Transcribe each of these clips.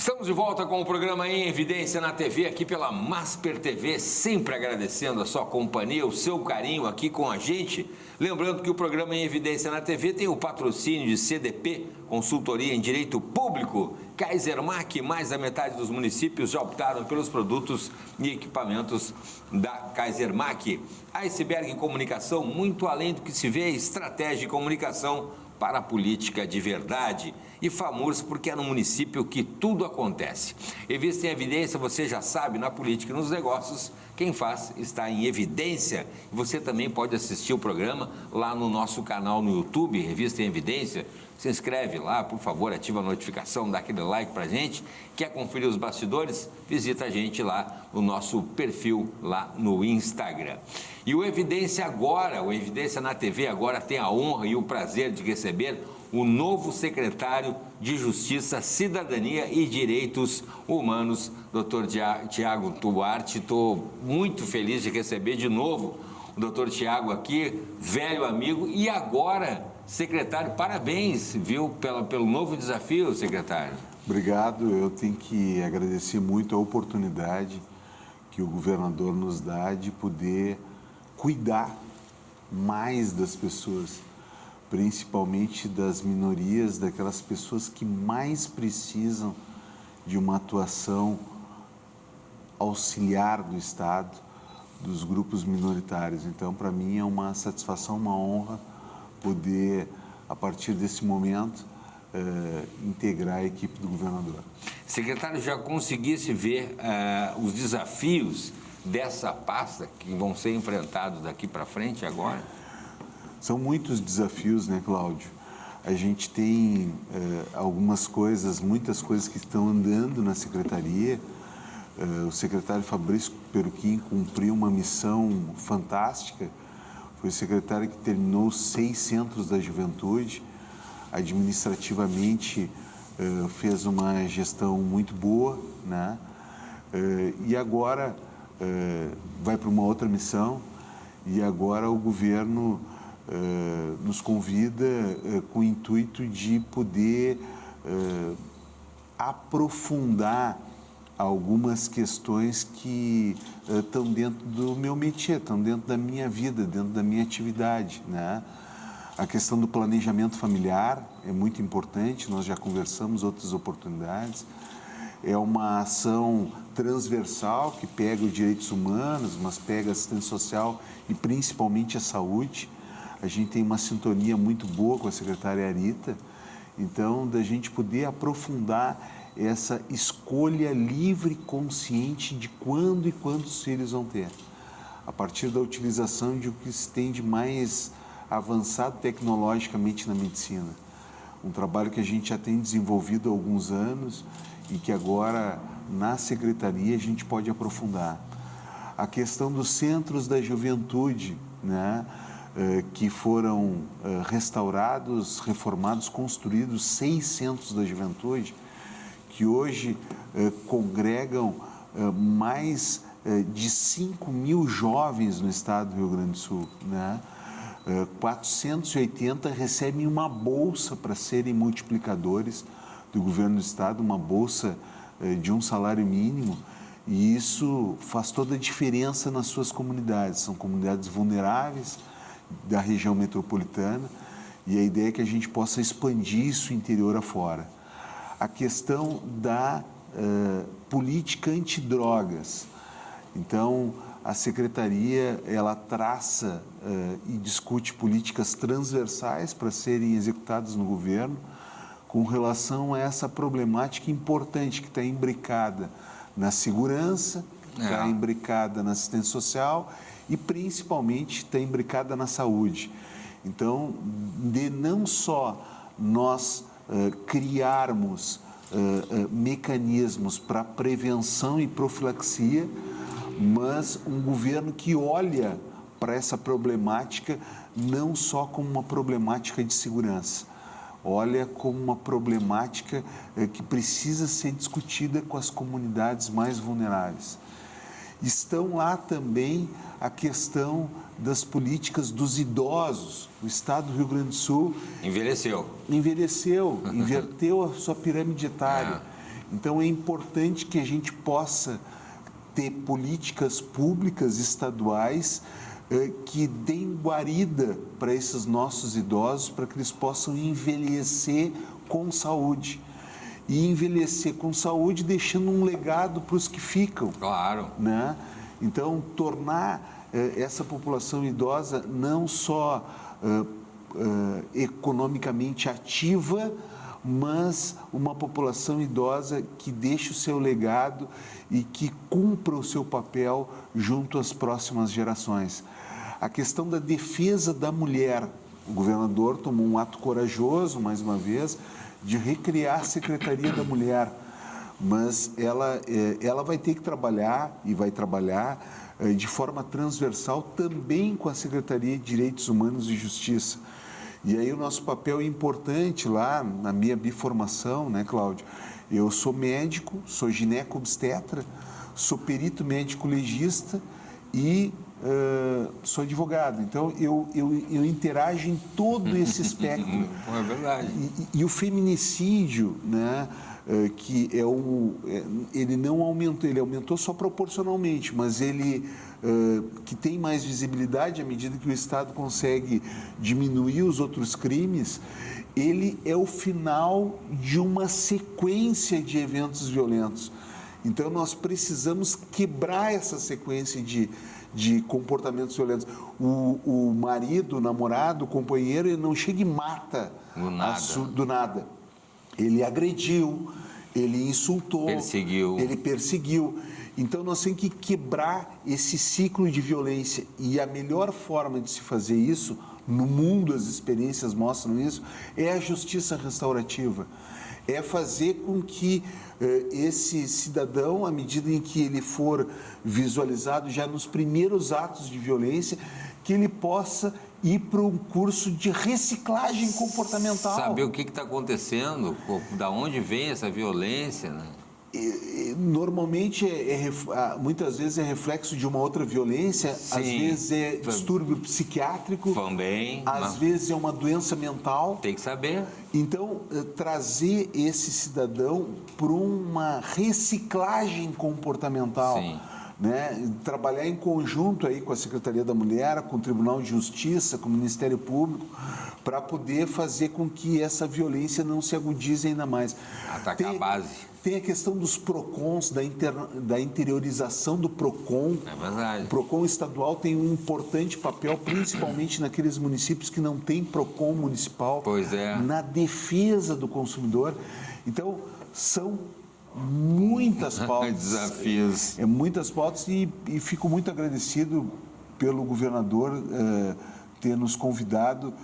Estamos de volta com o programa Em Evidência na TV, aqui pela Masper TV, sempre agradecendo a sua companhia, o seu carinho aqui com a gente. Lembrando que o programa Em Evidência na TV tem o patrocínio de CDP, Consultoria em Direito Público, Kaisermac, mais da metade dos municípios já optaram pelos produtos e equipamentos da Kaisermac. Iceberg Comunicação, muito além do que se vê, estratégia de comunicação para a política de verdade. E FAMURS, porque é no município que tudo acontece. Revista em Evidência, você já sabe, na política e nos negócios, quem faz está em evidência. Você também pode assistir o programa lá no nosso canal no YouTube, Revista em Evidência. Se inscreve lá, por favor, ativa a notificação, dá aquele like pra gente. Quer conferir os bastidores? Visita a gente lá no nosso perfil lá no Instagram. E o Evidência agora, o Evidência na TV agora tem a honra e o prazer de receber o novo secretário de Justiça, Cidadania e Direitos Humanos, Dr. Tiago Duarte. Estou muito feliz de receber de novo o Dr. Tiago aqui, velho amigo, e agora secretário. Parabéns, viu, pelo novo desafio, secretário. Obrigado, eu tenho que agradecer muito a oportunidade que o governador nos dá de poder cuidar mais das pessoas, principalmente das minorias, daquelas pessoas que mais precisam de uma atuação auxiliar do Estado, dos grupos minoritários. Então, para mim, é uma satisfação, uma honra poder, a partir desse momento, integrar a equipe do governador. Secretário, já conseguisse ver os desafios dessa pasta que vão ser enfrentados daqui para frente agora? São muitos desafios, né, Cláudio? A gente tem algumas coisas, muitas coisas que estão andando na secretaria. O secretário Fabrício Peruquim cumpriu uma missão fantástica. Foi o secretário que terminou 6 centros da juventude. Administrativamente, fez uma gestão muito boa, né? E agora vai para uma outra missão. E agora o governo nos convida com o intuito de poder aprofundar algumas questões que estão dentro do meu métier, estão dentro da minha vida, dentro da minha atividade, né? A questão do planejamento familiar é muito importante, nós já conversamos outras oportunidades. É uma ação transversal que pega os direitos humanos, mas pega a assistência social e principalmente a saúde. A gente tem uma sintonia muito boa com a secretária Arita, então da gente poder aprofundar essa escolha livre e consciente de quando e quantos filhos vão ter, a partir da utilização de o que se tem de mais avançado tecnologicamente na medicina. Um trabalho que a gente já tem desenvolvido há alguns anos e que agora, na secretaria, a gente pode aprofundar. A questão dos centros da juventude, né, que foram restaurados, reformados, construídos 6 centros da juventude, que hoje congregam mais de 5.000 jovens no estado do Rio Grande do Sul, né? 480 recebem uma bolsa para serem multiplicadores do governo do estado, uma bolsa de um salário mínimo, e isso faz toda a diferença nas suas comunidades. São comunidades vulneráveis da região metropolitana, e a ideia é que a gente possa expandir isso interior afora. A questão da política antidrogas. Então, a secretaria, ela traça e discute políticas transversais para serem executadas no governo com relação a essa problemática importante que está imbricada na segurança, está imbricada na assistência social e, principalmente, está imbricada na saúde. Então, de não só nós criarmos mecanismos para prevenção e profilaxia, mas um governo que olha para essa problemática não só como uma problemática de segurança, olha como uma problemática que precisa ser discutida com as comunidades mais vulneráveis. Estão lá também a questão das políticas dos idosos. O estado do Rio Grande do Sul Envelheceu, inverteu a sua pirâmide etária. Então, é importante que a gente possa ter políticas públicas estaduais que deem guarida para esses nossos idosos, para que eles possam envelhecer com saúde. E envelhecer com saúde deixando um legado para os que ficam. Claro. Né? Então, tornar essa população idosa não só economicamente ativa, mas uma população idosa que deixe o seu legado e que cumpra o seu papel junto às próximas gerações. A questão da defesa da mulher. O governador tomou um ato corajoso, mais uma vez, de recriar a Secretaria da Mulher, mas ela vai ter que trabalhar, e vai trabalhar de forma transversal também com a Secretaria de Direitos Humanos e Justiça. E aí o nosso papel é importante lá na minha biformação, né, Cláudio? Eu sou médico, sou gineco-obstetra, sou perito médico legista e sou advogado. Então, eu interajo em todo esse espectro. É verdade. E o feminicídio, né, que ele não aumentou, ele aumentou só proporcionalmente, mas ele que tem mais visibilidade à medida que o Estado consegue diminuir os outros crimes, ele é o final de uma sequência de eventos violentos. Então, nós precisamos quebrar essa sequência de comportamentos violentos. O marido, o namorado, o companheiro, ele não chega e mata do nada. Ele agrediu, ele insultou, ele perseguiu. Então, nós temos que quebrar esse ciclo de violência. E a melhor forma de se fazer isso, no mundo as experiências mostram isso, é a justiça restaurativa. É fazer com que esse cidadão, à medida em que ele for visualizado já nos primeiros atos de violência, que ele possa ir para um curso de reciclagem comportamental. Saber o que está acontecendo, da onde vem essa violência, né? Normalmente, muitas vezes é reflexo de uma outra violência, sim, às vezes é distúrbio psiquiátrico, também, às vezes é uma doença mental. Tem que saber. Então, trazer esse cidadão para uma reciclagem comportamental. Sim. Né? Trabalhar em conjunto aí com a Secretaria da Mulher, com o Tribunal de Justiça, com o Ministério Público, para poder fazer com que essa violência não se agudize ainda mais. Atacar a base. Tem a questão dos PROCONs, da interiorização do PROCON. É verdade. O PROCON estadual tem um importante papel, principalmente naqueles municípios que não têm PROCON municipal. Pois é. Na defesa do consumidor. Então, são muitas pautas. Desafios. Muitas pautas e fico muito agradecido pelo governador ter nos convidado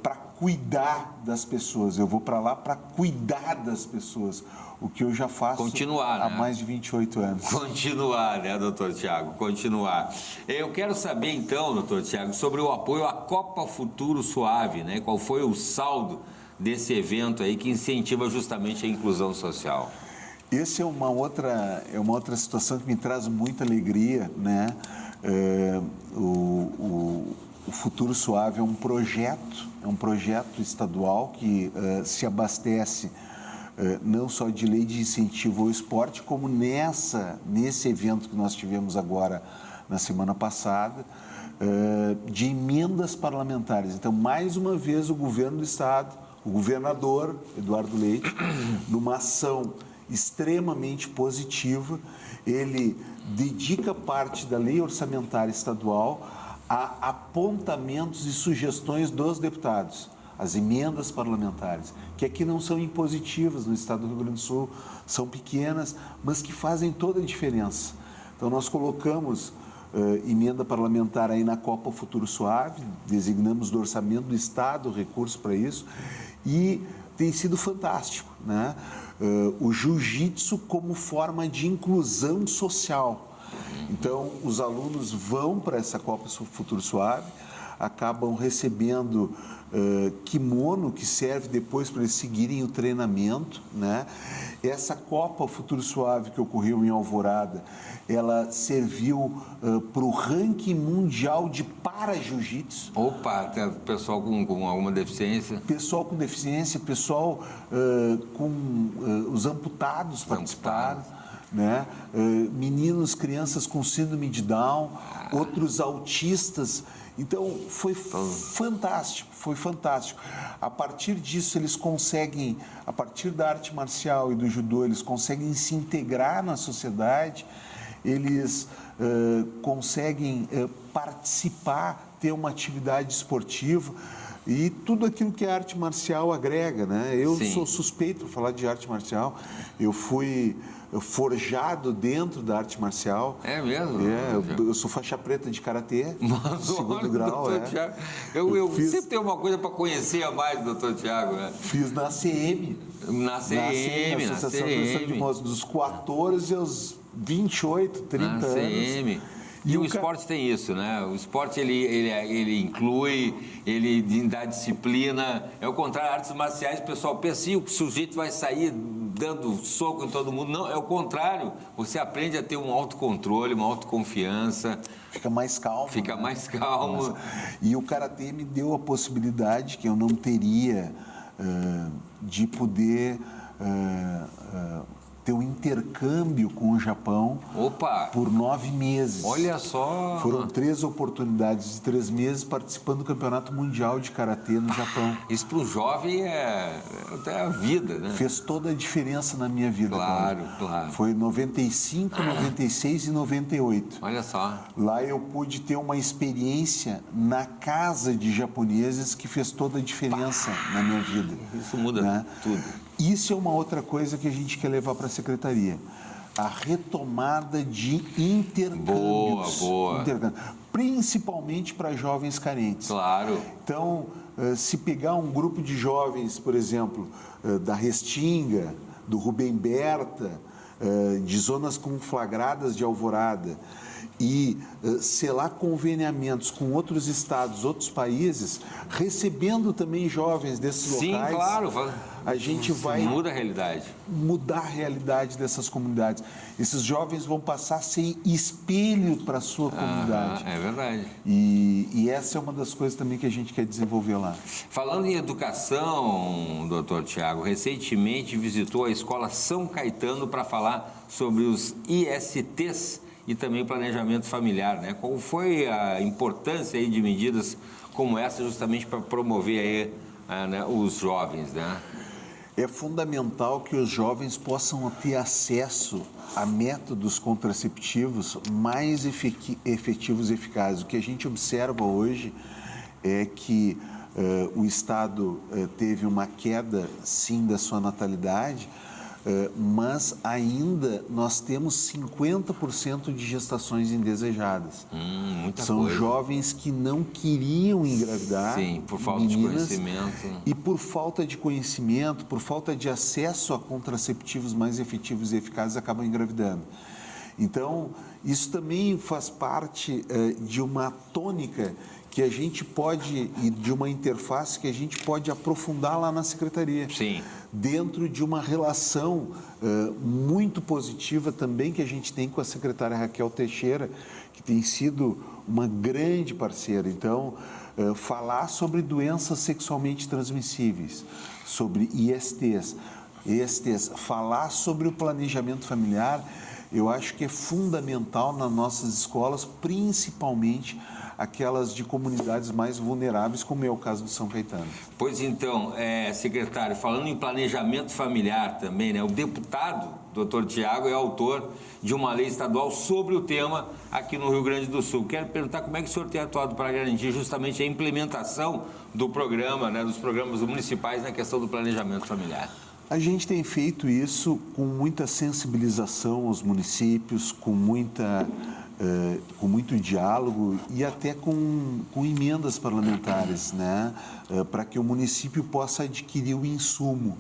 para cuidar das pessoas. Eu vou para lá para cuidar das pessoas, o que eu já faço há mais de 28 anos. Continuar, né, doutor Tiago? Continuar. Eu quero saber, então, doutor Tiago, sobre o apoio à Copa Futuro Suave, né? Qual foi o saldo desse evento aí que incentiva justamente a inclusão social? Essa é uma outra situação que me traz muita alegria, né? O Futuro Suave é um projeto estadual que se abastece não só de lei de incentivo ao esporte, como nesse evento que nós tivemos agora na semana passada, de emendas parlamentares. Então, mais uma vez, o governo do Estado, o governador Eduardo Leite, numa ação extremamente positiva, ele dedica parte da lei orçamentária estadual a apontamentos e sugestões dos deputados, as emendas parlamentares, que aqui não são impositivas no estado do Rio Grande do Sul, são pequenas, mas que fazem toda a diferença. Então, nós colocamos emenda parlamentar aí na Copa Futuro Suave, designamos do orçamento do estado recurso para isso, e tem sido fantástico, né? O jiu-jitsu como forma de inclusão social. Então, os alunos vão para essa Copa Futuro Suave, acabam recebendo kimono, que serve depois para eles seguirem o treinamento, né? Essa Copa Futuro Suave que ocorreu em Alvorada, ela serviu para o ranking mundial de para-jiu-jitsu. Opa, tem pessoal com alguma deficiência? Pessoal com deficiência, pessoal com os amputados participaram, né? Meninos, crianças com síndrome de Down, outros autistas. Então, foi fantástico, foi fantástico. A partir disso, eles conseguem, a partir da arte marcial e do judô, eles conseguem se integrar na sociedade, eles conseguem participar, ter uma atividade esportiva e tudo aquilo que a arte marcial agrega, né? Eu sou suspeito para falar de arte marcial, eu fui forjado dentro da arte marcial. É mesmo? Eu sou faixa preta de karatê, segundo grau. Tiago, eu sempre tenho uma coisa para conhecer a mais, doutor Tiago. Né? Fiz na CM. Na Associação de Moços, dos 14 aos 28, 30 anos. CM. E o esporte tem isso, né? O esporte, ele inclui, ele dá disciplina. É o contrário, artes marciais, o pessoal pensa assim, o sujeito vai sair dando soco em todo mundo. Não, é o contrário. Você aprende a ter um autocontrole, uma autoconfiança. Fica mais calmo. Fica mais calmo. E o karatê me deu a possibilidade que eu não teria de poder ter um intercâmbio com o Japão. Opa! Por 9 meses. Olha só! Foram 3 oportunidades de 3 meses participando do Campeonato Mundial de Karatê no Japão. Isso para o jovem é a vida, né? Fez toda a diferença na minha vida. Claro, claro. Foi 95, 96 e 98. Olha só. Lá eu pude ter uma experiência na casa de japoneses que fez toda a diferença na minha vida. Isso muda tudo. Isso é uma outra coisa que a gente quer levar para a Secretaria. A retomada de intercâmbios. Boa. Principalmente para jovens carentes. Claro. Então, se pegar um grupo de jovens, por exemplo, da Restinga, do Rubem Berta, de zonas conflagradas de Alvorada, e selar conveniamentos com outros estados, outros países, recebendo também jovens desses locais. Sim, claro. A gente vai muda a realidade. Mudar a realidade dessas comunidades. Esses jovens vão passar a ser espelho para a sua comunidade. É verdade. E essa é uma das coisas também que a gente quer desenvolver lá. Falando em educação, doutor Tiago, recentemente visitou a Escola São Caetano para falar sobre os ISTs e também planejamento familiar, né? Qual foi a importância aí de medidas como essa justamente para promover aí, os jovens, né? É fundamental que os jovens possam ter acesso a métodos contraceptivos mais efetivos e eficazes. O que a gente observa hoje é que o Estado teve uma queda, sim, da sua natalidade, mas ainda nós temos 50% de gestações indesejadas. São coisa. Jovens que não queriam engravidar. Sim, por falta de conhecimento. E por falta de conhecimento, por falta de acesso a contraceptivos mais efetivos e eficazes, acabam engravidando. Então, isso também faz parte de uma tônica que a gente pode, e de uma interface que a gente pode aprofundar lá na Secretaria. Sim. Dentro de uma relação muito positiva também que a gente tem com a secretária Raquel Teixeira, que tem sido uma grande parceira. Então, falar sobre doenças sexualmente transmissíveis, sobre ISTs, falar sobre o planejamento familiar, eu acho que é fundamental nas nossas escolas, principalmente aquelas de comunidades mais vulneráveis, como é o caso de São Caetano. Pois então, secretário, falando em planejamento familiar também, né? O deputado, doutor Tiago, é autor de uma lei estadual sobre o tema aqui no Rio Grande do Sul. Quero perguntar como é que o senhor tem atuado para garantir justamente a implementação do programa, né, dos programas municipais na questão do planejamento familiar. A gente tem feito isso com muita sensibilização aos municípios, com muito diálogo e até com emendas parlamentares, né? Para que o município possa adquirir o insumo.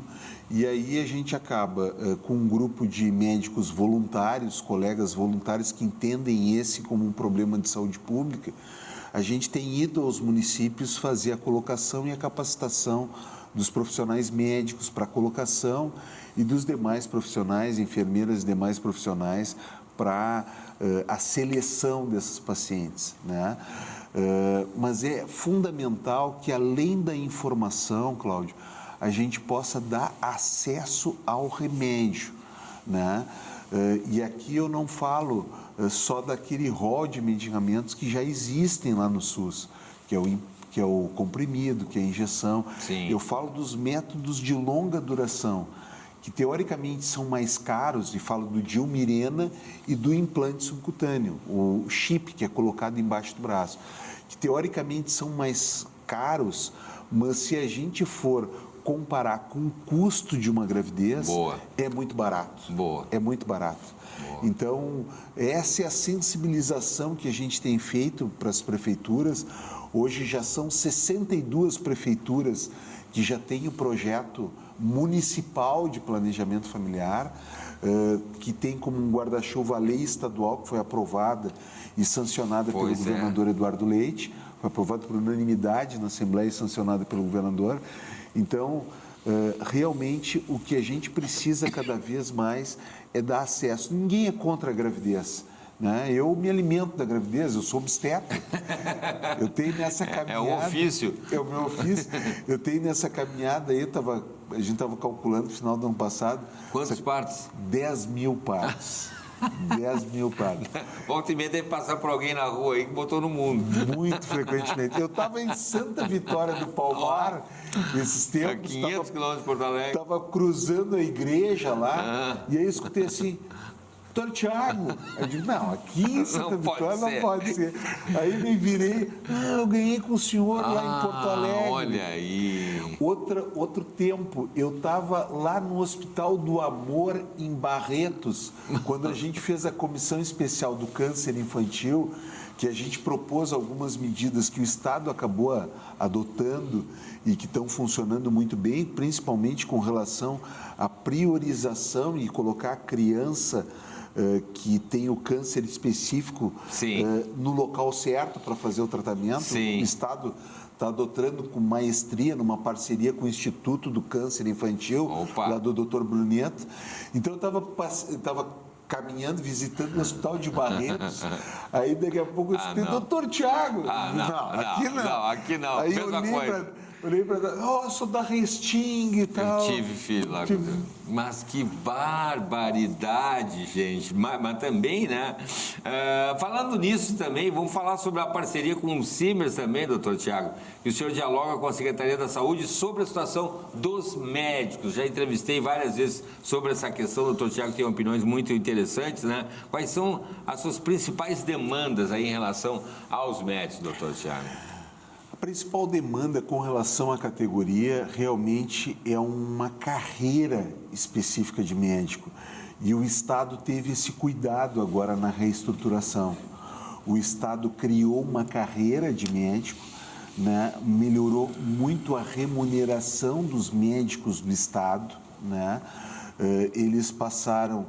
E aí a gente acaba com um grupo de médicos voluntários, colegas voluntários que entendem esse como um problema de saúde pública. a gente tem ido aos municípios fazer a colocação e a capacitação dos profissionais médicos para a colocação e dos demais profissionais, enfermeiras e demais profissionais para a seleção desses pacientes, né? Mas é fundamental que, além da informação, Cláudio, a gente possa dar acesso ao remédio, né? E aqui eu não falo só daquele rol de medicamentos que já existem lá no SUS, que é o comprimido, que é a injeção. Sim. Eu falo dos métodos de longa duração, que teoricamente são mais caros, e falo do Dilmirena e do implante subcutâneo, o chip que é colocado embaixo do braço, que teoricamente são mais caros, mas se a gente for comparar com o custo de uma gravidez, é muito barato. É muito barato. Então, essa é a sensibilização que a gente tem feito para as prefeituras. Hoje já são 62 prefeituras que já têm o projeto municipal de planejamento familiar, que tem como um guarda-chuva a lei estadual que foi aprovada e sancionada pelo governador Eduardo Leite, foi aprovada por unanimidade na Assembleia e sancionada pelo governador. Então, realmente, o que a gente precisa cada vez mais é dar acesso. Ninguém é contra a gravidez, né? Eu me alimento da gravidez, eu sou obstetra. Eu tenho nessa caminhada... É o ofício. É o meu ofício. Eu tenho nessa caminhada aí, a gente estava calculando no final do ano passado... Quantos partos? 10 mil partos. 10 mil partos. Volta e meia deve passar por alguém na rua aí que botou no mundo. Muito frequentemente. Eu estava em Santa Vitória do Palmar, esses tempos. A 500 quilômetros de Porto Alegre. Estava cruzando a igreja lá, e aí eu escutei assim... Doutor Tiago, eu digo, não, aqui em Santa Vitória não pode ser. Aí me virei, eu ganhei com o senhor lá em Porto Alegre. Olha aí. Outro tempo, eu estava lá no Hospital do Amor, em Barretos, quando a gente fez a Comissão Especial do Câncer Infantil, que a gente propôs algumas medidas que o Estado acabou adotando e que estão funcionando muito bem, principalmente com relação à priorização e colocar a criança que tem o câncer específico no local certo para fazer o tratamento. Sim. O Estado está adotando com maestria, numa parceria com o Instituto do Câncer Infantil, lá do Dr. Bruneto. Então, eu estava caminhando, visitando o Hospital de Barretos, aí daqui a pouco eu escutei, doutor Tiago. Aqui não. Aí mesma coisa. Olhei para sou da Resting e tal. Eu tive filho lá. Mas que barbaridade, gente. Mas também, né? Falando nisso também, vamos falar sobre a parceria com o Simers também, doutor Tiago. E o senhor dialoga com a Secretaria da Saúde sobre a situação dos médicos. Já entrevistei várias vezes sobre essa questão. O doutor Tiago tem opiniões muito interessantes, né? Quais são as suas principais demandas aí em relação aos médicos, doutor Tiago? A principal demanda com relação à categoria realmente é uma carreira específica de médico. E o Estado teve esse cuidado agora na reestruturação. O Estado criou uma carreira de médico, né? Melhorou muito a remuneração dos médicos do Estado, né? Eles passaram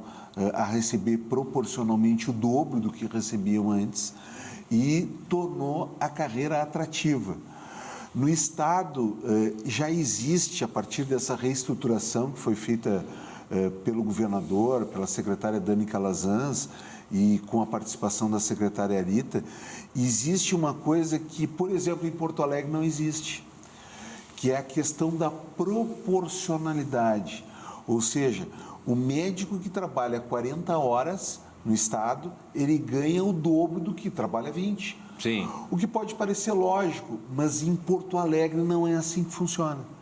a receber proporcionalmente o dobro do que recebiam antes e tornou a carreira atrativa. No Estado, já existe, a partir dessa reestruturação que foi feita pelo governador, pela secretária Dani Calazans e com a participação da secretária Arita, existe uma coisa que, por exemplo, em Porto Alegre não existe, que é a questão da proporcionalidade. Ou seja, o médico que trabalha 40 horas no Estado, ele ganha o dobro do que trabalha 20. Sim. O que pode parecer lógico, mas em Porto Alegre não é assim que funciona.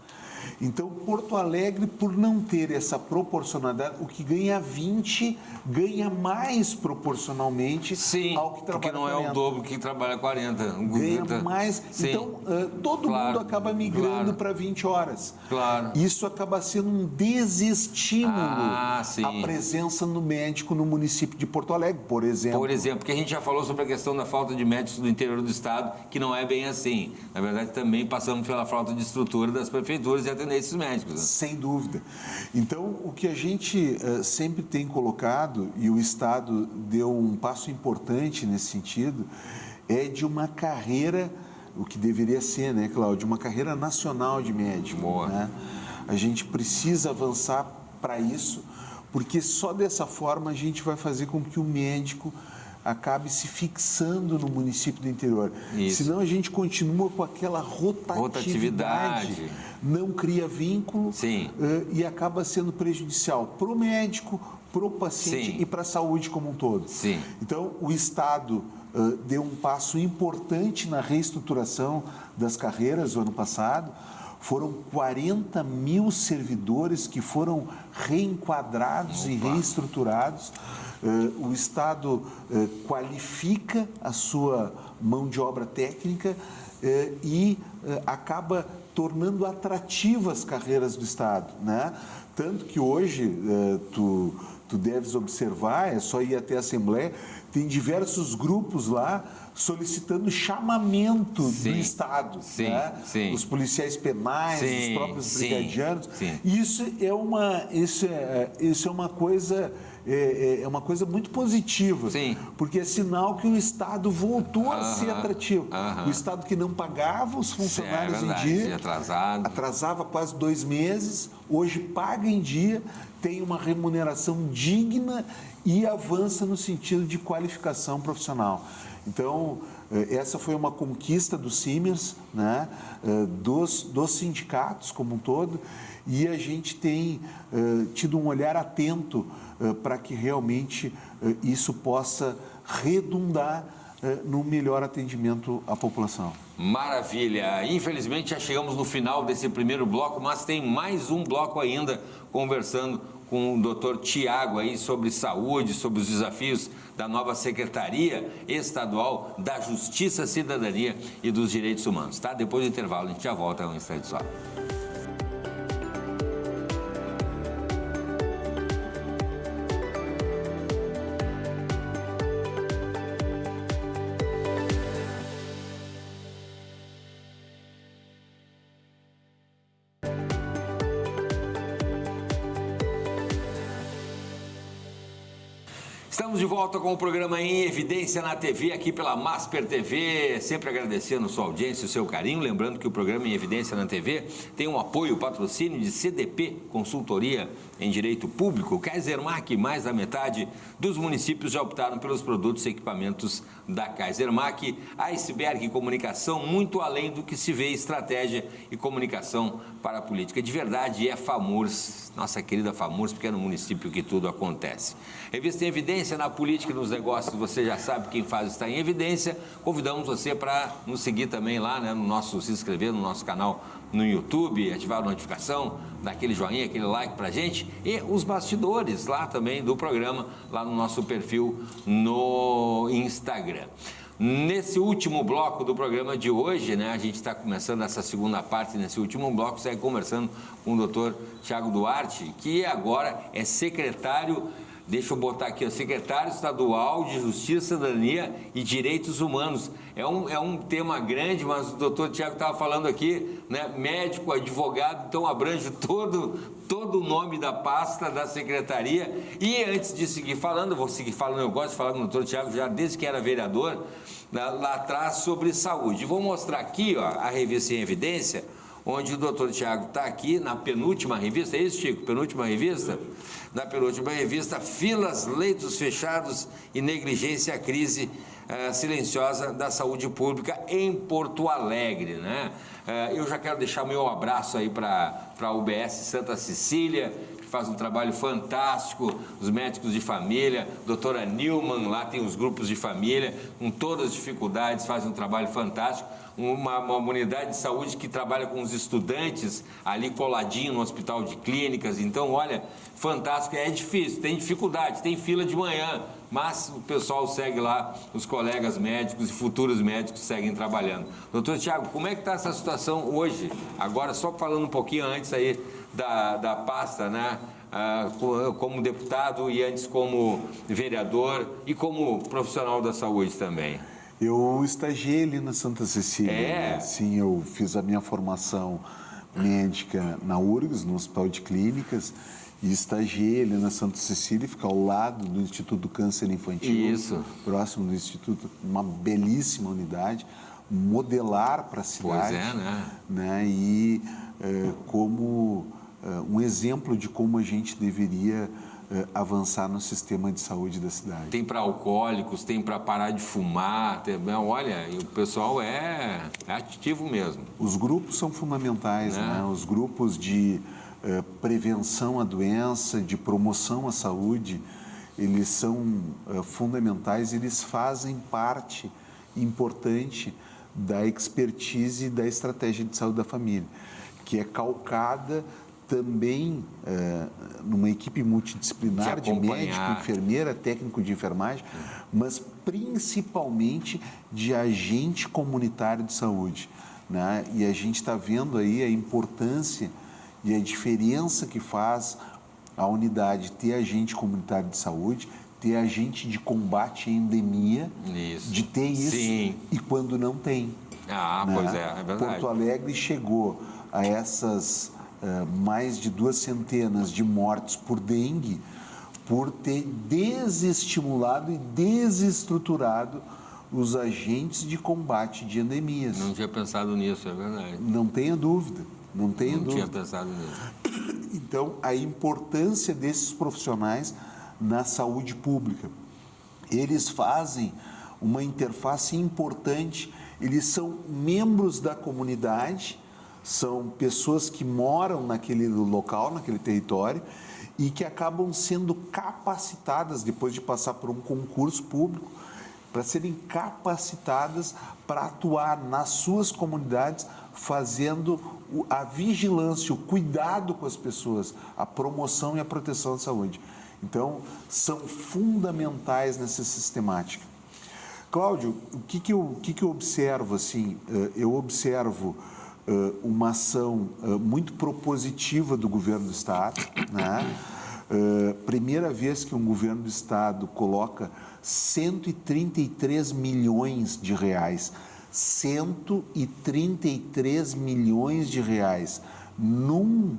Então, Porto Alegre, por não ter essa proporcionalidade, o que ganha 20, ganha mais proporcionalmente ao que trabalha 40. Porque não 40. É o dobro que trabalha 40. Ganha mais. Sim. Então, todo mundo acaba migrando para 20 horas. Claro. Isso acaba sendo um desestímulo à presença do médico no município de Porto Alegre, por exemplo. Por exemplo, porque a gente já falou sobre a questão da falta de médicos do interior do estado, que não é bem assim. Na verdade, também passamos pela falta de estrutura das prefeituras e atender esses médicos. Né? Sem dúvida. Então, o que a gente sempre tem colocado, e o Estado deu um passo importante nesse sentido, é de uma carreira, o que deveria ser, né, Cláudio, uma carreira nacional de médico. Boa. Né? A gente precisa avançar para isso, porque só dessa forma a gente vai fazer com que o médico acabe se fixando no município do interior. Isso. Senão a gente continua com aquela rotatividade. Não cria vínculo. Sim. E acaba sendo prejudicial para o médico, para o paciente. Sim. E para a saúde como um todo. Sim. Então, o Estado deu um passo importante na reestruturação das carreiras no ano passado. Foram 40 mil servidores que foram reenquadrados e reestruturados. O Estado qualifica a sua mão de obra técnica e acaba tornando atrativas as carreiras do Estado, né? Tanto que hoje, tu deves observar, é só ir até a Assembleia, tem diversos grupos lá solicitando chamamento do Estado. Sim, né? sim. Os policiais penais, os próprios brigadianos. Sim. Isso é uma coisa... É uma coisa muito positiva, sim. porque é sinal que o Estado voltou a ser atrativo. O Estado que não pagava os funcionários em dia, atrasava quase 2 meses, hoje paga em dia, tem uma remuneração digna e avança no sentido de qualificação profissional. Então, essa foi uma conquista do Simers, né, dos sindicatos como um todo, e a gente tem tido um olhar atento para que realmente isso possa redundar no melhor atendimento à população. Maravilha! Infelizmente já chegamos no final desse primeiro bloco, mas tem mais um bloco ainda conversando com o Dr. Tiago aí sobre saúde, sobre os desafios da nova Secretaria Estadual da Justiça, Cidadania e dos Direitos Humanos, tá? Depois do intervalo a gente já volta um instante só. Estamos de volta com o programa Em Evidência na TV, aqui pela Masper TV, sempre agradecendo a sua audiência e o seu carinho, lembrando que o programa Em Evidência na TV tem um apoio, patrocínio de CDP, Consultoria em Direito Público. Kaisermac, mais da metade dos municípios já optaram pelos produtos e equipamentos da Kaisermac. Iceberg Comunicação, muito além do que se vê, estratégia e comunicação para a política. De verdade, é FAMURS, nossa querida FAMURS, pequeno município que tudo acontece. Revista Em Evidência na política e nos negócios, você já sabe quem faz está em evidência. Convidamos você para nos seguir também lá, né, se inscrever no nosso canal no YouTube, ativar a notificação, dar aquele joinha, aquele like pra gente, e os bastidores lá também do programa, lá no nosso perfil no Instagram. Nesse último bloco do programa de hoje, né, a gente está começando essa segunda parte. Nesse último bloco, segue conversando com o Dr. Tiago Duarte, que agora é secretário, deixa eu botar aqui, secretário estadual de Justiça, Cidadania e Direitos Humanos. É um tema grande, mas o doutor Tiago estava falando aqui, né, médico, advogado, então abrange todo o nome da pasta da secretaria. E antes de seguir falando, eu vou seguir falando, eu gosto de falar com o doutor Tiago já desde que era vereador, lá atrás, sobre saúde. Vou mostrar aqui, ó, a revista Em Evidência, onde o doutor Tiago está aqui na penúltima revista, é isso, Chico? Penúltima revista? Na penúltima revista, filas, leitos fechados e negligência, a crise silenciosa da saúde pública em Porto Alegre, né? Eu já quero deixar meu abraço aí para a UBS Santa Cecília, que faz um trabalho fantástico, os médicos de família, doutora Nilman, lá tem os grupos de família, com todas as dificuldades, faz um trabalho fantástico. Uma unidade de saúde que trabalha com os estudantes ali coladinho no hospital de clínicas. Então, olha, fantástico. É difícil, tem dificuldade, tem fila de manhã, mas o pessoal segue lá, os colegas médicos e futuros médicos seguem trabalhando. Doutor Tiago, como é que está essa situação hoje? Agora, só falando um pouquinho antes aí da pasta, né? Como deputado e antes como vereador e como profissional da saúde também. Eu estagiei ali na Santa Cecília. É? Sim, eu fiz a minha formação médica na URGS, no Hospital de Clínicas, e estagiei ali na Santa Cecília, fica ao lado do Instituto do Câncer Infantil. Isso. Próximo do Instituto, uma belíssima unidade, modelar para a cidade. Pois é, né? E como um exemplo de como a gente deveria avançar no sistema de saúde da cidade. Tem para alcoólicos, tem para parar de fumar, olha, o pessoal é ativo mesmo. Os grupos são fundamentais, né? Os grupos de prevenção à doença, de promoção à saúde, eles são fundamentais, eles fazem parte importante da expertise e da estratégia de saúde da família, que é calcada também numa equipe multidisciplinar de médico, enfermeira, técnico de enfermagem, mas principalmente de agente comunitário de saúde, né? E a gente está vendo aí a importância e a diferença que faz a unidade ter agente comunitário de saúde, ter agente de combate à endemia, de ter isso. Sim. E quando não tem. Né? Pois é verdade. Porto Alegre chegou a essas mais de 200 de mortes por dengue, por ter desestimulado e desestruturado os agentes de combate de endemias. Não tinha pensado nisso, é verdade. Não tenha dúvida, não tenha dúvida. Não tinha pensado nisso. Então, a importância desses profissionais na saúde pública. Eles fazem uma interface importante, eles são membros da comunidade, são pessoas que moram naquele local, naquele território, e que acabam sendo capacitadas, depois de passar por um concurso público, para serem capacitadas para atuar nas suas comunidades, fazendo a vigilância, o cuidado com as pessoas, a promoção e a proteção da saúde. Então, são fundamentais nessa sistemática. Cláudio, o que eu observo? Assim, eu observo uma ação muito propositiva do governo do Estado, né? Primeira vez que um governo do Estado coloca 133 milhões de reais, 133 milhões de reais num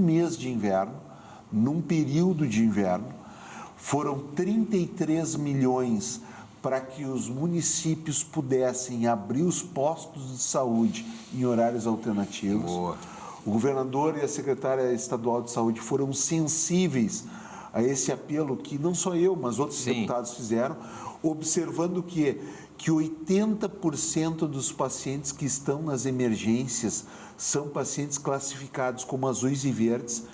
mês de inverno, num período de inverno. Foram 33 milhões para que os municípios pudessem abrir os postos de saúde em horários alternativos. Boa. O governador e a secretária estadual de saúde foram sensíveis a esse apelo que não só eu, mas outros deputados fizeram, observando que 80% dos pacientes que estão nas emergências são pacientes classificados como azuis e verdes,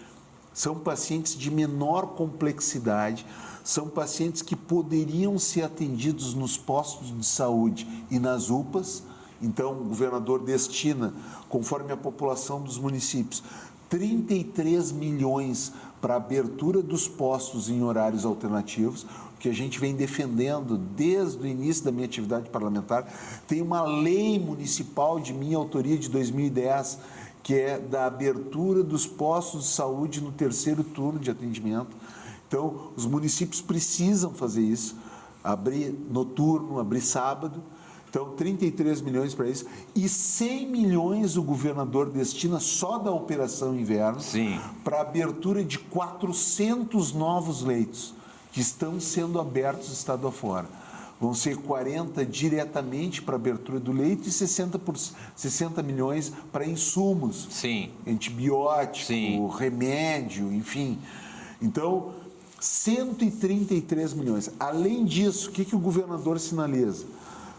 são pacientes de menor complexidade, são pacientes que poderiam ser atendidos nos postos de saúde e nas UPAs. Então, o governador destina, conforme a população dos municípios, 33 milhões para a abertura dos postos em horários alternativos, que a gente vem defendendo desde o início da minha atividade parlamentar. Tem uma lei municipal de minha autoria de 2010, que é da abertura dos postos de saúde no terceiro turno de atendimento. Então, os municípios precisam fazer isso, abrir noturno, abrir sábado. Então, 33 milhões para isso. E 100 milhões o governador destina só da Operação Inverno para a abertura de 400 novos leitos que estão sendo abertos estado afora. Vão ser 40 diretamente para a abertura do leito e 60 milhões para insumos. Antibiótico, remédio, enfim. Então, 133 milhões. Além disso, o que o governador sinaliza?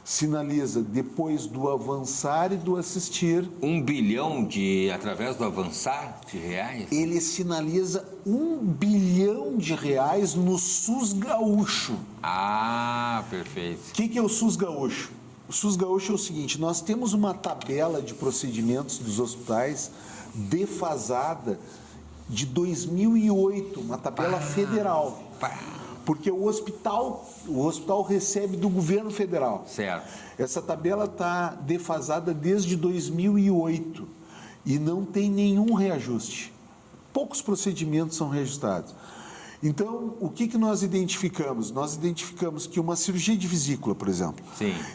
Sinaliza, depois do avançar e do assistir... 1 bilhão através do avançar de reais? Ele sinaliza 1 bilhão de reais no SUS gaúcho. Ah, perfeito. O que é o SUS gaúcho? O SUS gaúcho é o seguinte, nós temos uma tabela de procedimentos dos hospitais defasada de 2008, uma tabela federal. Porque o hospital recebe do governo federal. Certo. Essa tabela está defasada desde 2008 e não tem nenhum reajuste. Poucos procedimentos são reajustados. Então, o que nós identificamos? Nós identificamos que uma cirurgia de vesícula, por exemplo,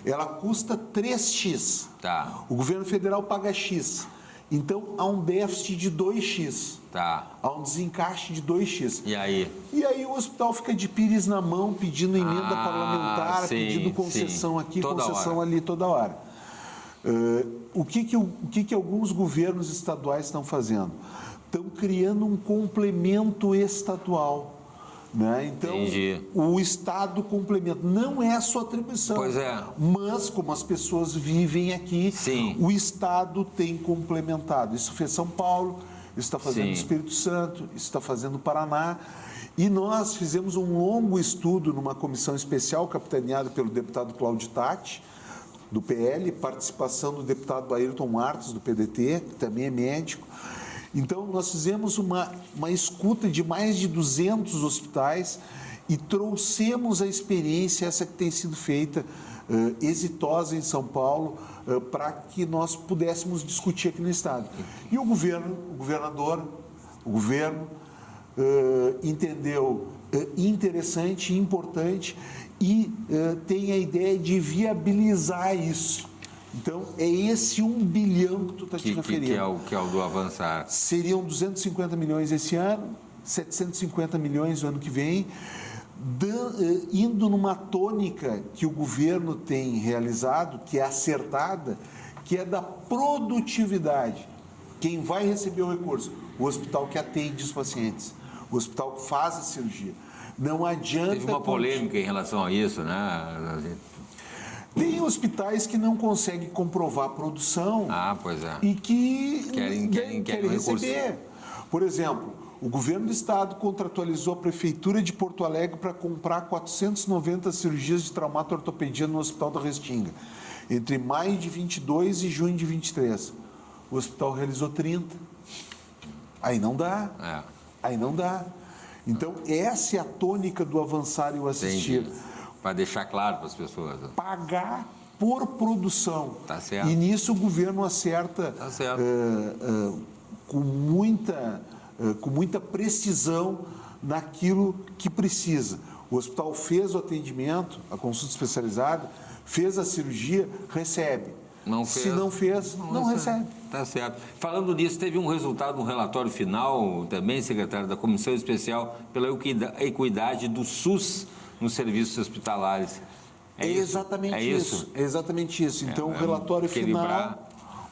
ela custa 3x. Tá. O governo federal paga X. Então, há um déficit de 2x. Tá. Há um desencaixe de 2x. E aí? E aí o hospital fica de pires na mão, pedindo emenda parlamentar, sim, pedindo concessão aqui, toda concessão hora. ali, toda hora. O que alguns governos estaduais estão fazendo? Estão criando um complemento estadual. Né? Então, Entendi. o Estado complementa. Não é a sua atribuição. Pois é. Mas, como as pessoas vivem aqui, Sim. o Estado tem complementado. Isso fez São Paulo, isso está fazendo Sim. o Espírito Santo, isso está fazendo o Paraná. E nós fizemos um longo estudo numa comissão especial, capitaneada pelo deputado Cláudio Tatti, do PL, participação do deputado Ayrton Martos, do PDT, que também é médico. Então, nós fizemos uma escuta de mais de 200 hospitais e trouxemos a experiência, essa que tem sido feita, exitosa em São Paulo, para que nós pudéssemos discutir aqui no Estado. E o governador, o governo, entendeu interessante, importante e tem a ideia de viabilizar isso. Então, é esse 1 bilhão que tu está te referindo. Que é o do avançar. Seriam 250 milhões esse ano, 750 milhões no ano que vem, indo numa tônica que o governo tem realizado, que é acertada, que é da produtividade. Quem vai receber o recurso? O hospital que atende os pacientes, o hospital que faz a cirurgia. Não adianta... Teve uma polêmica em relação a isso, né? Tem hospitais que não conseguem comprovar a produção Pois é. e que querem receber. Por exemplo, o governo do estado contratualizou a prefeitura de Porto Alegre para comprar 490 cirurgias de traumato-ortopedia no Hospital da Restinga, entre maio de 22 e junho de 23. O hospital realizou 30. Aí não dá. Aí não dá. Então, essa é a tônica do avançar e o assistir. Para deixar claro para as pessoas. Pagar por produção. Tá certo. E nisso o governo acerta com muita precisão naquilo que precisa. O hospital fez o atendimento, a consulta especializada, fez a cirurgia, recebe. Não fez, se não fez, não recebe. Tá certo. Falando nisso, teve um resultado, um relatório final, também, secretário da Comissão Especial pela Equidade do SUS nos serviços hospitalares. É exatamente isso. É exatamente isso. Então, o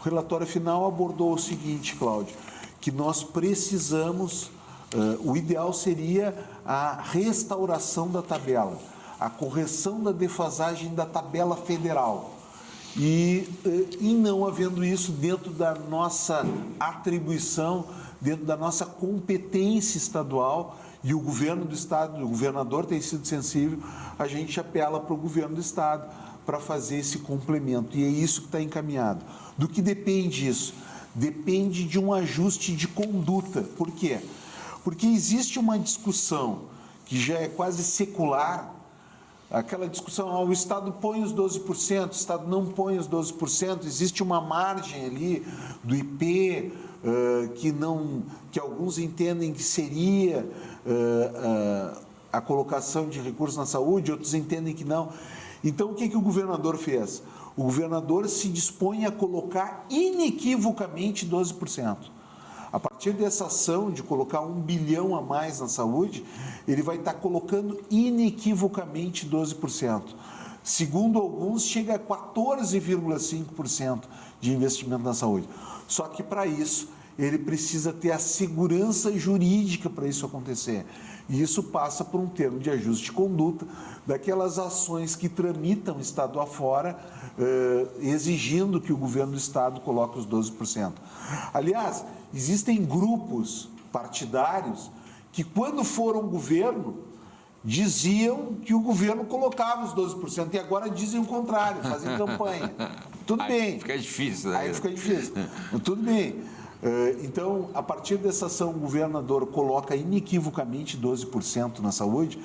relatório final abordou o seguinte, Cláudio, que nós precisamos, o ideal seria a restauração da tabela, a correção da defasagem da tabela federal. E não havendo isso dentro da nossa atribuição, dentro da nossa competência estadual, e o governo do estado, o governador tem sido sensível, a gente apela para o governo do estado para fazer esse complemento. E é isso que está encaminhado. Do que depende isso? Depende de um ajuste de conduta. Por quê? Porque existe uma discussão que já é quase secular, aquela discussão, o Estado põe os 12%, o Estado não põe os 12%, existe uma margem ali do IP que alguns entendem que seria a colocação de recursos na saúde, outros entendem que não. Então, o que o governador fez? O governador se dispõe a colocar inequivocamente 12%. A partir dessa ação de colocar 1 bilhão a mais na saúde, ele vai estar colocando inequivocamente 12%. Segundo alguns, chega a 14,5% de investimento na saúde. Só que para isso, ele precisa ter a segurança jurídica para isso acontecer. E isso passa por um termo de ajuste de conduta daquelas ações que tramitam estado afora, exigindo que o governo do estado coloque os 12%. Aliás, existem grupos partidários que, quando foram governo, diziam que o governo colocava os 12% e agora dizem o contrário, fazem campanha. Tudo bem. Fica difícil, né? Aí fica difícil. Tudo bem. Então, a partir dessa ação, o governador coloca inequivocamente 12% na saúde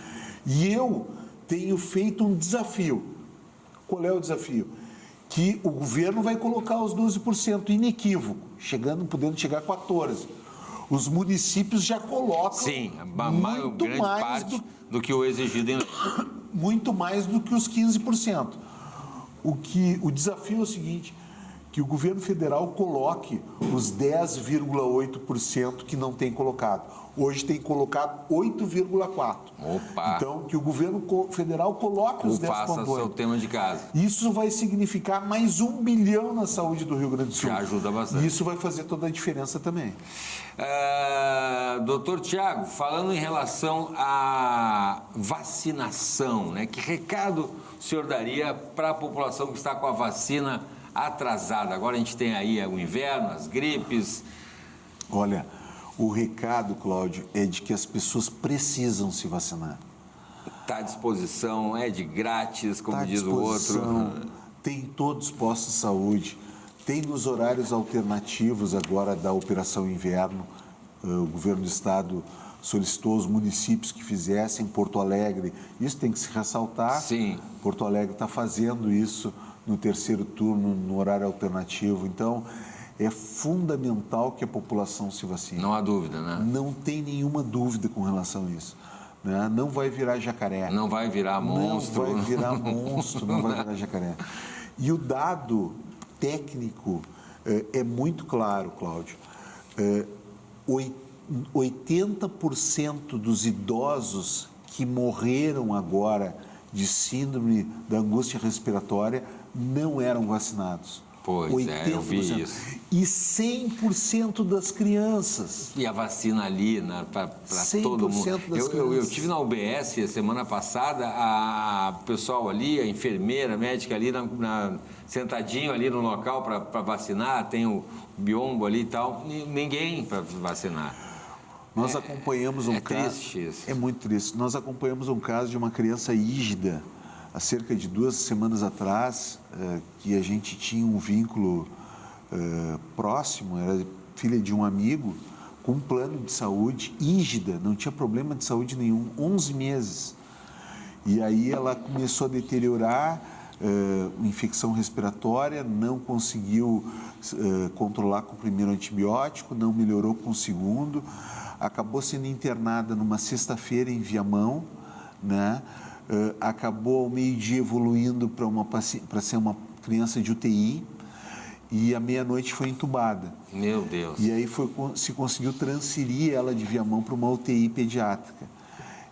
e eu tenho feito um desafio. Qual é o desafio? Que o governo vai colocar os 12% inequívoco, podendo chegar a 14%. Os municípios já colocam muito mais parte do que o exigido em lei. Muito mais do que os 15%. O desafio é o seguinte, que o governo federal coloque os 10,8% que não tem colocado. Hoje tem colocado 8,4%. Opa! Então, que o governo federal coloque os 10,8%. Faça seu tema de casa. Isso vai significar mais 1 bilhão na saúde do Rio Grande do Sul. Já ajuda bastante. E isso vai fazer toda a diferença também. Doutor Tiago, falando em relação à vacinação, né? Que recado o senhor daria para a população que está com a vacina atrasada? Agora a gente tem aí o inverno, as gripes. Olha, o recado, Cláudio, é de que as pessoas precisam se vacinar. Está à disposição, é de grátis, como diz o outro. Tem em todos os postos de saúde, tem nos horários alternativos agora da Operação Inverno. O governo do estado solicitou aos municípios que fizessem. Porto Alegre, isso tem que se ressaltar. Sim. Porto Alegre está fazendo isso no terceiro turno, no horário alternativo. Então, é fundamental que a população se vacine. Não há dúvida, né? Não tem nenhuma dúvida com relação a isso. Né? Não vai virar jacaré. Não vai virar monstro. Não vai virar monstro, não vai virar jacaré. E o dado técnico é muito claro, Cláudio. 80% dos idosos que morreram agora de síndrome da angústia respiratória não eram vacinados. Pois 80%. Eu vi isso. E 100% das crianças. E a vacina ali, né, para todo mundo. Eu tive na UBS semana passada, a pessoal ali, a enfermeira, a médica ali, sentadinho ali no local para vacinar, tem o biombo ali e tal, ninguém para vacinar. Nós acompanhamos um caso... Triste isso. É muito triste. Nós acompanhamos um caso de uma criança ígida, há cerca de 2 semanas atrás, que a gente tinha um vínculo próximo, era filha de um amigo, com um plano de saúde, ígida, não tinha problema de saúde nenhum, 11 meses. E aí ela começou a deteriorar, infecção respiratória, não conseguiu controlar com o primeiro antibiótico, não melhorou com o segundo, acabou sendo internada numa sexta-feira em Viamão, né? Acabou ao meio-dia evoluindo para ser uma criança de UTI e à meia-noite foi entubada. Meu Deus. E aí se conseguiu transferir ela de Viamão para uma UTI pediátrica.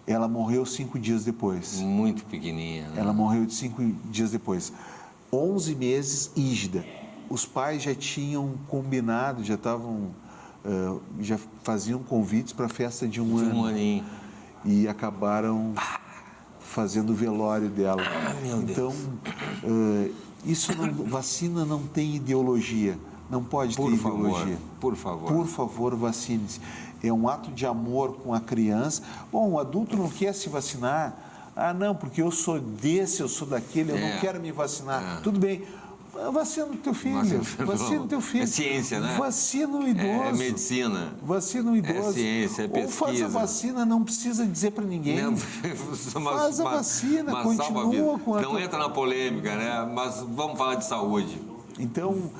Ela morreu 5 dias depois. Muito pequenininha, né? Ela morreu 5 dias depois. 11 meses, ígida. Os pais já tinham combinado, já faziam convites para a festa de um ano. De um aninho. E acabaram fazendo o velório dela. Meu Deus. Então, vacina não tem ideologia. Não pode ter ideologia. Por favor. Por favor, vacine-se. É um ato de amor com a criança. Bom, o adulto não quer se vacinar. Ah, não, porque eu sou desse, eu sou daquele, eu não quero me vacinar. Tudo bem. Vacina o teu filho. Vacina o teu filho. É ciência, né? Vacina o idoso. É medicina. Vacina o idoso. É ciência, é pesquisa. Ou faz a vacina, não precisa dizer para ninguém. Não, faz a vacina, continua com a... Não entra na polêmica, né? Mas vamos falar de saúde. Então,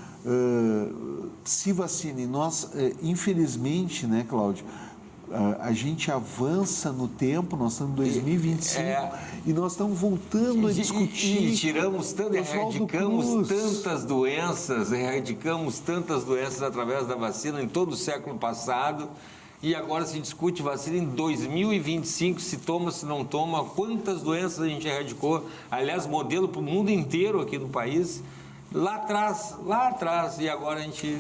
se vacine. Nós, infelizmente, né, Cláudio, a gente avança no tempo, nós estamos em 2025 e nós estamos voltando a discutir. E tiramos erradicamos tantas doenças através da vacina em todo o século passado. E agora se discute vacina em 2025, se toma, se não toma, quantas doenças a gente erradicou. Aliás, modelo para o mundo inteiro aqui no país. Lá atrás, e agora a gente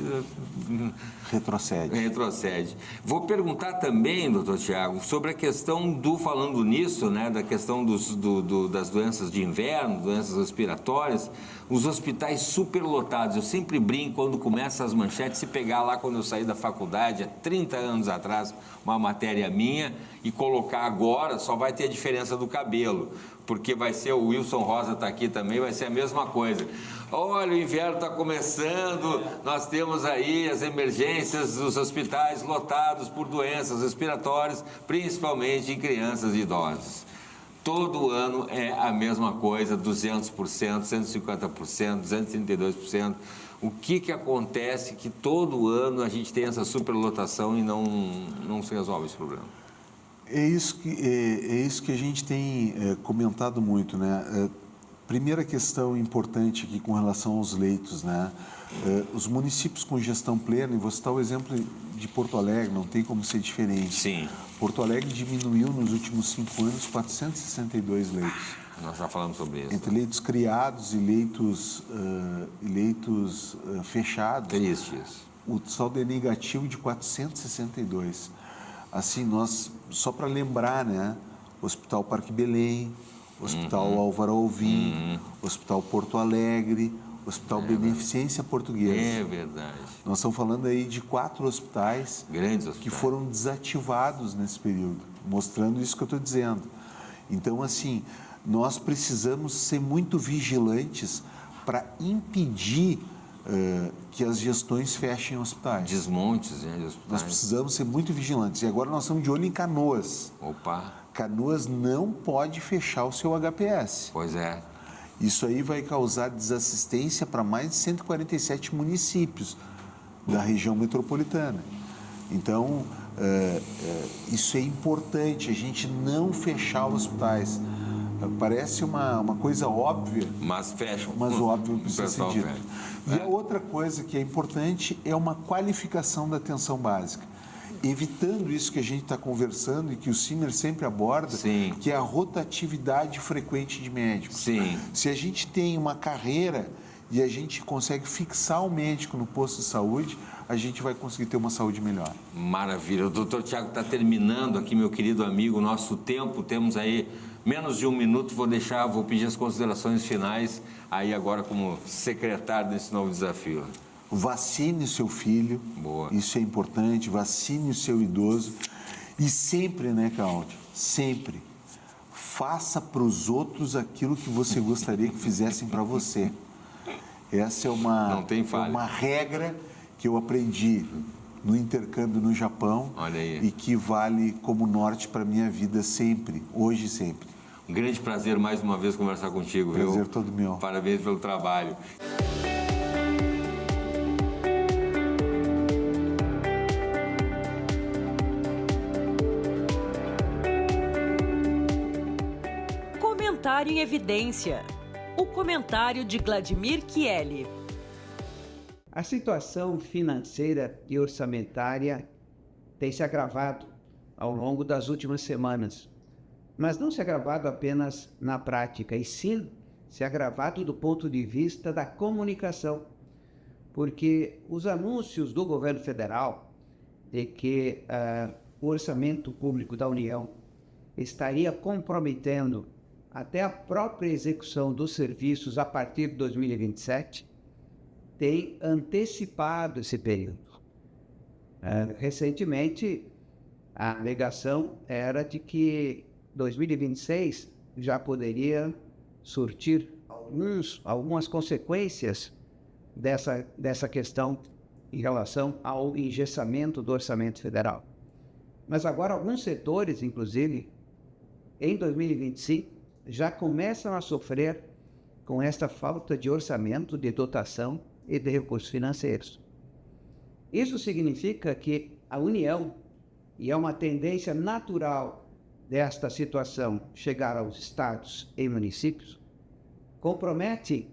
retrocede. Vou perguntar também, doutor Tiago, sobre a questão falando nisso, né, da questão das doenças de inverno, doenças respiratórias, os hospitais superlotados. Eu sempre brinco quando começa as manchetes, se pegar lá quando eu saí da faculdade, há 30 anos atrás, uma matéria minha, e colocar agora, só vai ter a diferença do cabelo, porque vai ser, o Wilson Rosa está aqui também, vai ser a mesma coisa. Olha, o inverno está começando, nós temos aí as emergências dos hospitais lotados por doenças respiratórias, principalmente em crianças e idosos. Todo ano é a mesma coisa, 200%, 150%, 232%. O que acontece que todo ano a gente tem essa superlotação e não se resolve esse problema? É isso que a gente tem comentado muito, né? Primeira questão importante aqui com relação aos leitos, né? Os municípios com gestão plena, e vou citar o exemplo de Porto Alegre, não tem como ser diferente. Sim. Porto Alegre diminuiu nos últimos 5 anos 462 leitos. Nós já falamos sobre isso. Entre leitos criados e leitos fechados. Triste isso. O saldo é negativo de 462. Assim, nós, só para lembrar, né? Hospital Parque Belém, Hospital Álvaro Alvim, Hospital Porto Alegre, Hospital Beneficência Portuguesa. É verdade. Nós estamos falando aí de 4 hospitais, Grandes hospitais que foram desativados nesse período, mostrando isso que eu estou dizendo. Então, assim, nós precisamos ser muito vigilantes para impedir que as gestões fechem hospitais. Desmontes, né, de hospitais. Nós precisamos ser muito vigilantes. E agora nós estamos de olho em Canoas. Opa! Canoas não pode fechar o seu HPS. Pois é. Isso aí vai causar desassistência para mais de 147 municípios da região metropolitana. Então, isso é importante, a gente não fechar os hospitais. Parece uma coisa óbvia, mas fecham. Mas o óbvio precisa ser dito. Fecha. E a outra coisa que é importante é uma qualificação da atenção básica. Evitando isso que a gente está conversando e que o Cimer sempre aborda, Sim. que é a rotatividade frequente de médicos. Sim. Se a gente tem uma carreira e a gente consegue fixar o médico no posto de saúde, a gente vai conseguir ter uma saúde melhor. Maravilha. O doutor Tiago está terminando aqui, meu querido amigo, o nosso tempo. Temos aí menos de 1 minuto. Vou pedir as considerações finais aí agora como secretário desse novo desafio. Vacine o seu filho. Boa. Isso é importante. Vacine o seu idoso. E sempre, né, Cláudio? Sempre. Faça para os outros aquilo que você gostaria que fizessem para você. Essa é uma regra que eu aprendi no intercâmbio no Japão. Olha aí. E que vale como norte para a minha vida sempre, hoje e sempre. Um grande prazer mais uma vez conversar contigo. Prazer todo meu. Parabéns pelo trabalho. Comentário em Evidência. O comentário de Vladimir Chieli. A situação financeira e orçamentária tem se agravado ao longo das últimas semanas, mas não se agravado apenas na prática, e sim se agravado do ponto de vista da comunicação, porque os anúncios do governo federal de que o orçamento público da União estaria comprometendo até a própria execução dos serviços a partir de 2027, tem antecipado esse período. Recentemente, a alegação era de que 2026 já poderia surtir algumas consequências dessa questão em relação ao engessamento do orçamento federal. Mas agora alguns setores, inclusive, em 2025, já começam a sofrer com esta falta de orçamento, de dotação e de recursos financeiros. Isso significa que a União, e é uma tendência natural desta situação chegar aos estados e municípios, compromete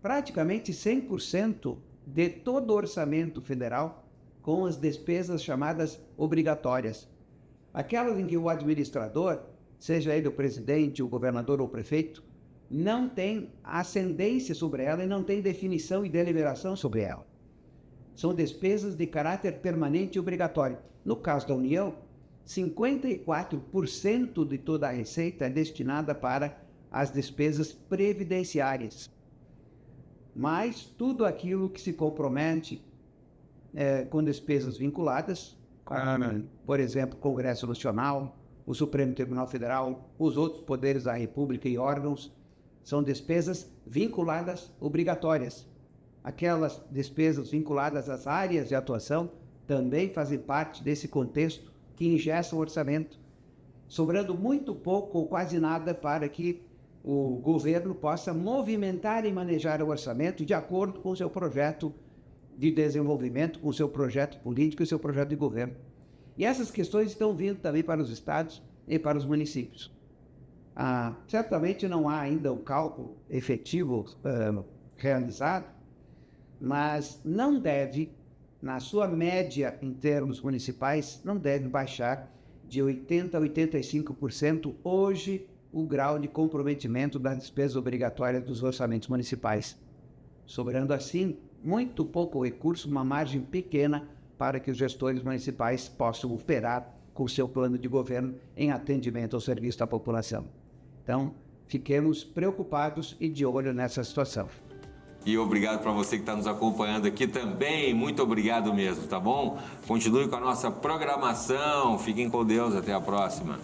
praticamente 100% de todo o orçamento federal com as despesas chamadas obrigatórias. Aquelas em que o administrador, seja ele o presidente, o governador ou o prefeito, não tem ascendência sobre ela e não tem definição e deliberação sobre ela. São despesas de caráter permanente e obrigatório. No caso da União, 54% de toda a receita é destinada para as despesas previdenciárias. Mas tudo aquilo que se compromete com despesas vinculadas, por exemplo, Congresso Nacional, o Supremo Tribunal Federal, os outros poderes da República e órgãos, são despesas vinculadas obrigatórias. Aquelas despesas vinculadas às áreas de atuação também fazem parte desse contexto que engessa o orçamento, sobrando muito pouco ou quase nada para que o governo possa movimentar e manejar o orçamento de acordo com o seu projeto de desenvolvimento, com o seu projeto político e o seu projeto de governo. E essas questões estão vindo também para os estados e para os municípios. Certamente não há ainda o cálculo efetivo realizado, mas não deve, na sua média em termos municipais, não deve baixar de 80% a 85% hoje o grau de comprometimento das despesas obrigatórias dos orçamentos municipais, sobrando assim muito pouco recurso, uma margem pequena para que os gestores municipais possam operar com o seu plano de governo em atendimento ao serviço da população. Então, fiquemos preocupados e de olho nessa situação. E obrigado para você que está nos acompanhando aqui também. Muito obrigado mesmo, tá bom? Continue com a nossa programação. Fiquem com Deus. Até a próxima.